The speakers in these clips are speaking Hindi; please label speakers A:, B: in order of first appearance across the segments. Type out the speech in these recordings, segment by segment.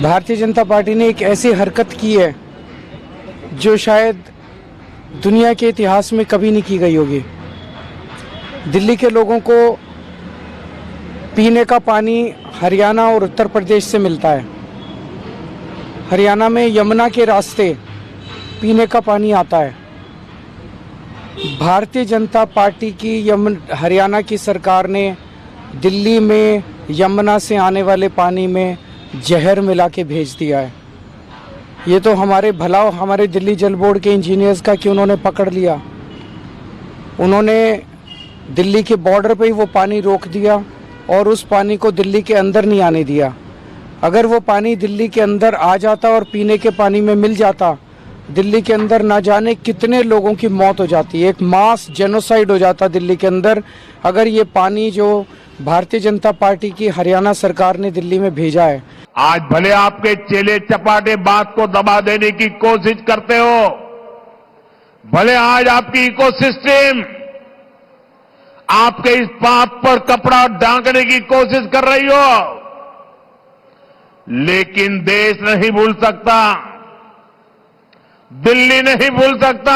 A: भारतीय जनता पार्टी ने एक ऐसी हरकत की है जो शायद दुनिया के इतिहास में कभी नहीं की गई होगी। दिल्ली के लोगों को पीने का पानी हरियाणा और उत्तर प्रदेश से मिलता है। हरियाणा में यमुना के रास्ते पीने का पानी आता है। भारतीय जनता पार्टी की हरियाणा की सरकार ने दिल्ली में यमुना से आने वाले पानी में जहर मिला के भेज दिया है। ये तो हमारे भला हमारे दिल्ली जल बोर्ड के इंजीनियर्स का कि उन्होंने पकड़ लिया। उन्होंने दिल्ली के बॉर्डर पे ही वो पानी रोक दिया और उस पानी को दिल्ली के अंदर नहीं आने दिया। अगर वो पानी दिल्ली के अंदर आ जाता और पीने के पानी में मिल जाता, दिल्ली के अंदर ना जाने कितने लोगों की मौत हो जाती। एक मास जेनोसाइड हो जाता दिल्ली के अंदर अगर ये पानी जो भारतीय जनता पार्टी की हरियाणा सरकार ने दिल्ली में भेजा है।
B: आज भले आपके चेले चपाटे बात को दबा देने की कोशिश करते हो, भले आज आपकी इकोसिस्टम आपके इस पाप पर कपड़ा ढांकने की कोशिश कर रही हो, लेकिन देश नहीं भूल सकता, दिल्ली नहीं भूल सकता,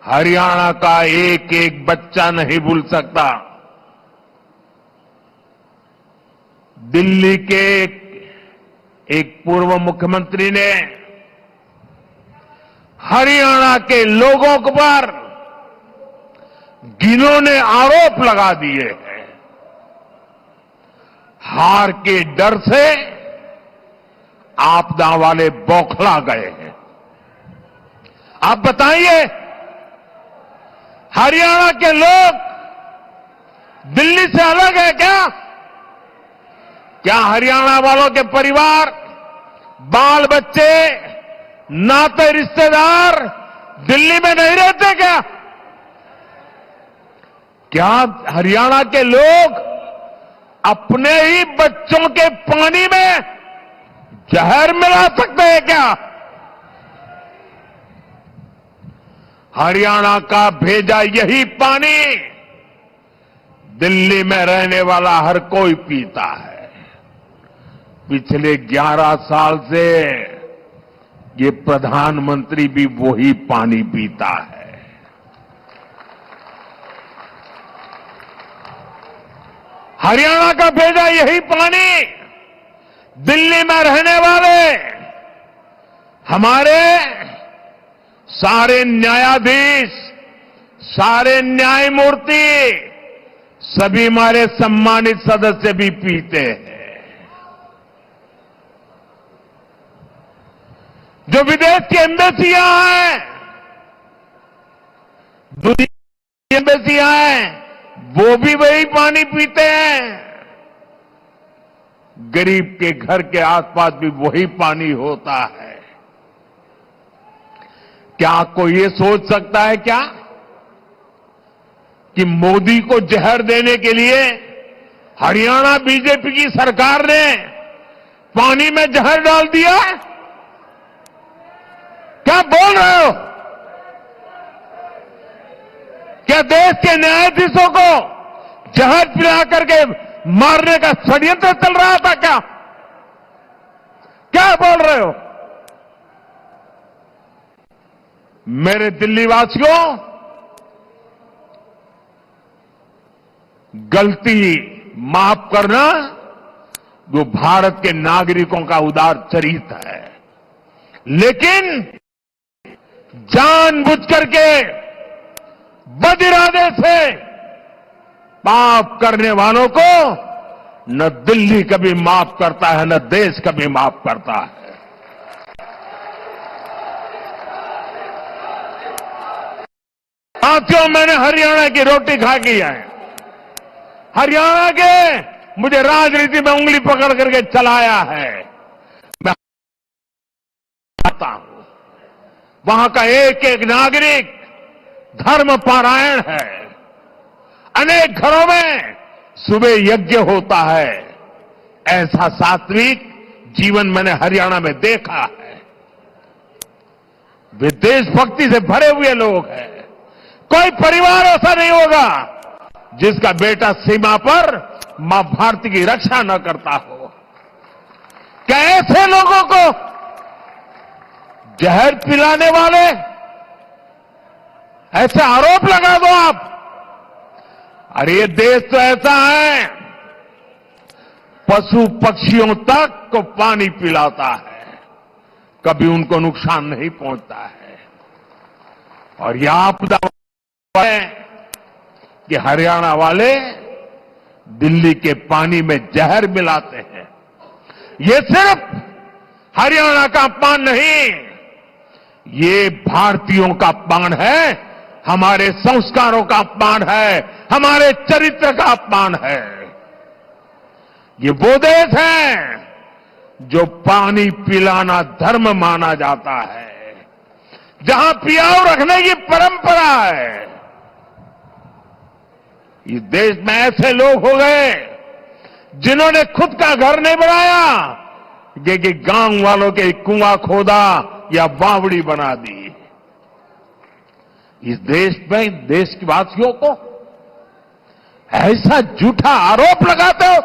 B: हरियाणा का एक एक बच्चा नहीं भूल सकता। दिल्ली के एक पूर्व मुख्यमंत्री ने हरियाणा के लोगों पर घिनौने आरोप लगा दिए हैं। हार के डर से आपदा वाले बौखला गए हैं। आप बताइए, हरियाणा के लोग दिल्ली से अलग है क्या? क्या हरियाणा वालों के परिवार, बाल बच्चे, नाते रिश्तेदार दिल्ली में नहीं रहते क्या? क्या हरियाणा के लोग अपने ही बच्चों के पानी में जहर मिला सकते हैं क्या? हरियाणा का भेजा यही पानी दिल्ली में रहने वाला हर कोई पीता है। पिछले 11 साल से ये प्रधानमंत्री भी वही पानी पीता है। हरियाणा का भेजा यही पानी दिल्ली में रहने वाले हमारे सारे न्यायाधीश, सारे न्यायमूर्ति, सभी हमारे सम्मानित सदस्य भी पीते हैं। जो विदेश की एम्बेसियां हैं, दुनिया की एम्बेसियां हैं, वो भी वही पानी पीते हैं। गरीब के घर के आसपास भी वही पानी होता है। क्या कोई ये सोच सकता है क्या कि मोदी को जहर देने के लिए हरियाणा बीजेपी की सरकार ने पानी में जहर डाल दिया? क्या बोल रहे हो? क्या देश के न्यायाधीशों को जहर पिला करके मारने का षड्यंत्र चल रहा था क्या? क्या बोल रहे हो? मेरे दिल्ली वासियों, गलती माफ करना वो भारत के नागरिकों का उदार चरित्र है, लेकिन जानबूझ करके बदिरादे से पाप करने वालों को न दिल्ली कभी माफ करता है, न देश कभी माफ करता है। साथियों, मैंने हरियाणा की रोटी खा की है। हरियाणा के मुझे राजनीति में उंगली पकड़ करके चलाया है। मैं आता हूं, वहां का एक एक नागरिक धर्म पारायण है। अनेक घरों में सुबह यज्ञ होता है। ऐसा सात्विक जीवन मैंने हरियाणा में देखा है। वे देशभक्ति से भरे हुए लोग हैं। कोई परिवार ऐसा नहीं होगा जिसका बेटा सीमा पर मां भारती की रक्षा न करता हो। क्या ऐसे लोगों को जहर पिलाने वाले, ऐसे आरोप लगा दो आप? अरे ये देश तो ऐसा है, पशु पक्षियों तक को पानी पिलाता है, कभी उनको नुकसान नहीं पहुंचता है। और यह आपदा है कि हरियाणा वाले दिल्ली के पानी में जहर मिलाते हैं। ये सिर्फ हरियाणा का अपमान नहीं, ये भारतीयों का अपमान है, हमारे संस्कारों का अपमान है, हमारे चरित्र का अपमान है। ये वो देश है जो पानी पिलाना धर्म माना जाता है, जहां पियाव रखने की परंपरा है। इस देश में ऐसे लोग हो गए जिन्होंने खुद का घर नहीं बनाया, कि गांव वालों के कुआं खोदा या बावड़ी बना दी। इस देश में देश के वासियों को ऐसा झूठा आरोप लगाते हो।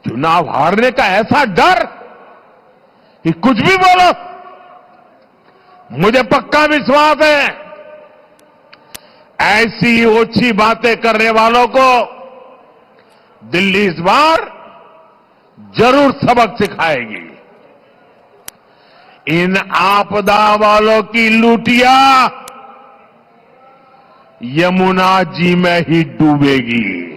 B: चुनाव हारने का ऐसा डर कि कुछ भी बोलो। मुझे पक्का विश्वास है ऐसी ओछी बातें करने वालों को दिल्ली इस बार जरूर सबक सिखाएगी। इन आपदा वालों की लूटिया यमुना जी में ही डूबेगी।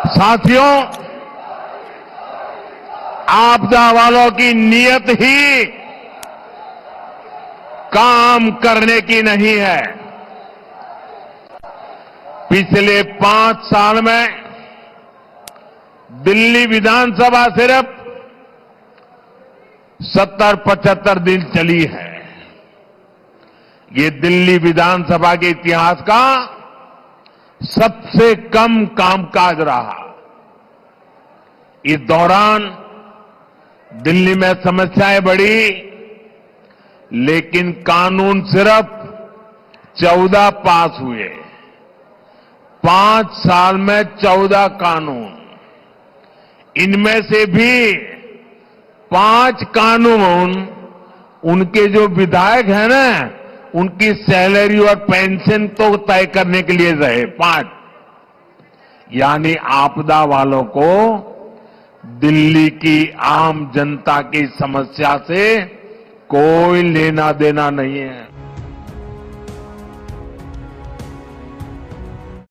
B: साथियों, आपदा वालों की नीयत ही काम करने की नहीं है। पिछले 5 साल में दिल्ली विधानसभा सिर्फ 70-75 दिन चली है। ये दिल्ली विधानसभा के इतिहास का सबसे कम कामकाज रहा। इस दौरान दिल्ली में समस्याएं बढ़ी, लेकिन कानून सिर्फ 14 पास हुए। 5 साल में 14 कानून, इनमें से भी 5 कानून उनके जो विधायक हैं ना, उनकी सैलरी और पेंशन तो तय करने के लिए रहे 5। यानी आपदा वालों को दिल्ली की आम जनता की समस्या से कोई लेना देना नहीं है।